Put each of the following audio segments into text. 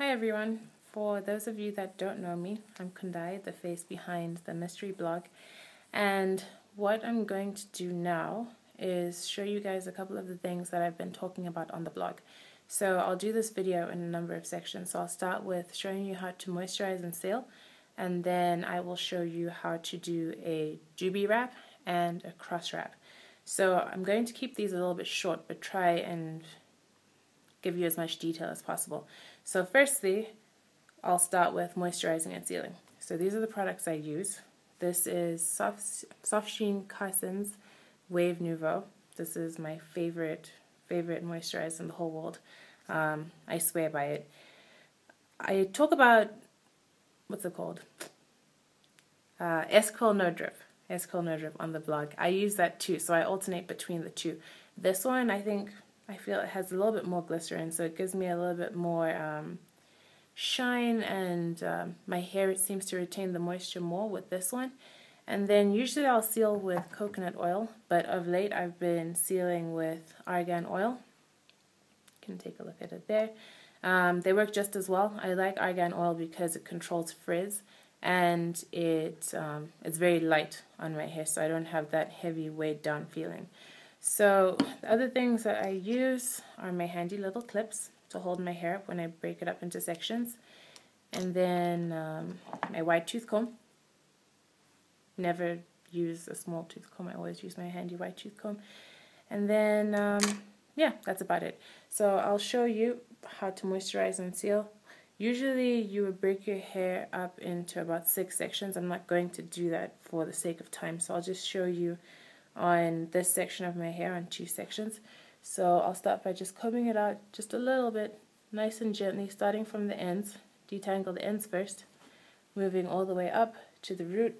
Hi everyone. For those of you that don't know me, I'm Kundai, the face behind the mystery blog, and what I'm going to do now is show you guys a couple of the things that I've been talking about on the blog. So I'll do this video in a number of sections. So I'll start with showing you how to moisturize and seal, and then I will show you how to do a doobie wrap and a cross wrap. So I'm going to keep these a little bit short, but try and give you as much detail as possible. So firstly, I'll start with moisturizing and sealing. So these are the products I use. This is Soft Sheen Carson's Wave Nouveau. This is my favorite moisturizer in the whole world. I swear by it. I talk about, what's it called? S-Curl No Drip. S-Curl No Drip on the blog. I use that too, so I alternate between the two. This one, I feel it has a little bit more glycerin, so it gives me a little bit more shine, and my hair seems to retain the moisture more with this one. And then usually I'll seal with coconut oil, but of late I've been sealing with argan oil. You can take a look at it there. They work just as well. I like argan oil because it controls frizz, and it's very light on my hair, so I don't have that heavy weighed down feeling. So the other things that I use are my handy little clips to hold my hair up when I break it up into sections, and then my wide tooth comb. Never use a small tooth comb, I always use my handy wide tooth comb. And then yeah, that's about it. So I'll show you how to moisturize and seal. Usually you would break your hair up into about 6 sections. I'm not going to do that for the sake of time, so I'll just show you on this section of my hair on 2 sections. So I'll start by just combing it out just a little bit, nice and gently, starting from the ends. Detangle the ends first, moving all the way up to the root.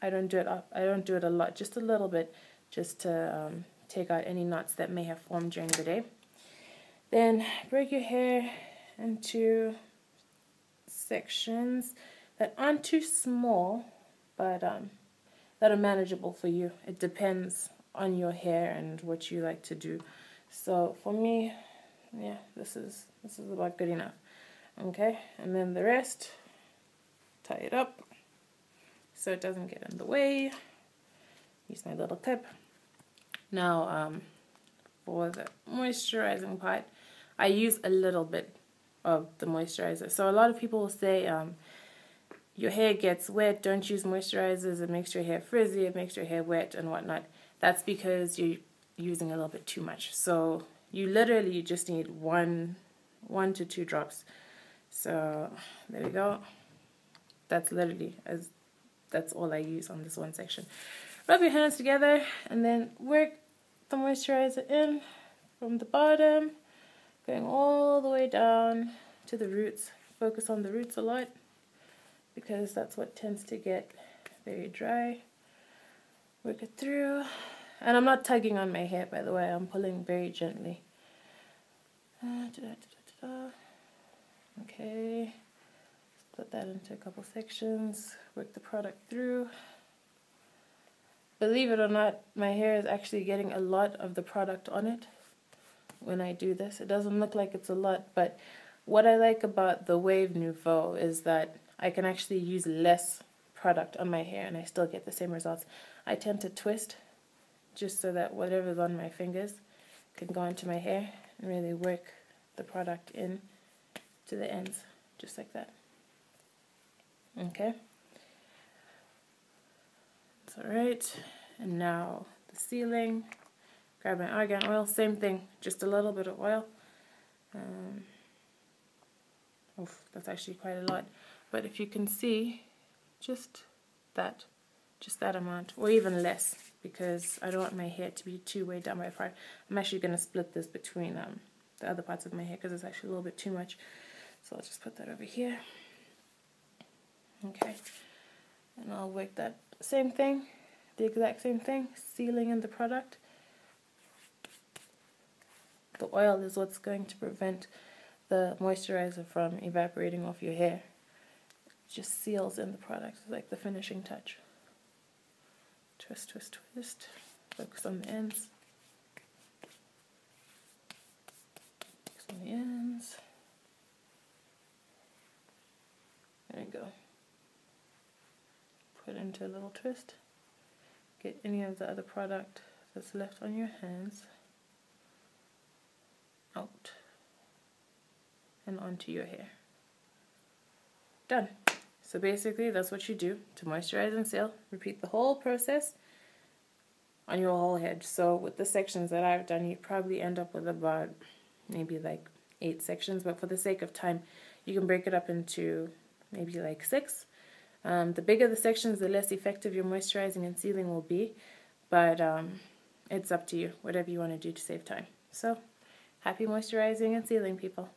I don't do it a lot, just a little bit, just to take out any knots that may have formed during the day. Then break your hair into sections that aren't too small, but that are manageable for you. It depends on your hair and what you like to do. So for me, yeah, this is about good enough. Okay, and then the rest, tie it up so it doesn't get in the way. Use my little clip. Now, for the moisturizing part, I use a little bit of the moisturizer. So a lot of people will say, your hair gets wet, don't use moisturizers, it makes your hair frizzy, it makes your hair wet and whatnot. That's because you're using a little bit too much. So you literally just need one to 2 drops. So there we go. That's all I use on this one section. Rub your hands together and then work the moisturizer in from the bottom, going all the way down to the roots. Focus on the roots a lot, because that's what tends to get very dry. Work it through. And I'm not tugging on my hair, by the way. I'm pulling very gently. Okay. Split that into a couple sections. Work the product through. Believe it or not, my hair is actually getting a lot of the product on it when I do this. It doesn't look like it's a lot, but what I like about the Wave Nouveau is that I can actually use less product on my hair and I still get the same results. I tend to twist just so that whatever's on my fingers can go into my hair and really work the product in to the ends, just like that. Okay? That's alright. And now the sealing. Grab my argan oil, same thing, just a little bit of oil. Oof, that's actually quite a lot. But if you can see, just that amount, or even less, because I don't want my hair to be too weighed down by a part. I'm actually going to split this between the other parts of my hair because it's actually a little bit too much. So I'll just put that over here. Okay, and I'll work that same thing, the exact same thing, sealing in the product. The oil is what's going to prevent the moisturizer from evaporating off your hair. It just seals in the product. It's like the finishing touch. Twist, twist, twist. Focus on the ends. Focus on the ends. into a little twist. Get any of the other product that's left on your hands out and onto your hair. Done. So basically that's what you do to moisturize and seal. Repeat the whole process on your whole head. So with the sections that I've done, you probably end up with about maybe like 8 sections, but for the sake of time you can break it up into maybe like 6. The bigger the sections, the less effective your moisturizing and sealing will be, but it's up to you, whatever you want to do to save time. So happy moisturizing and sealing, people.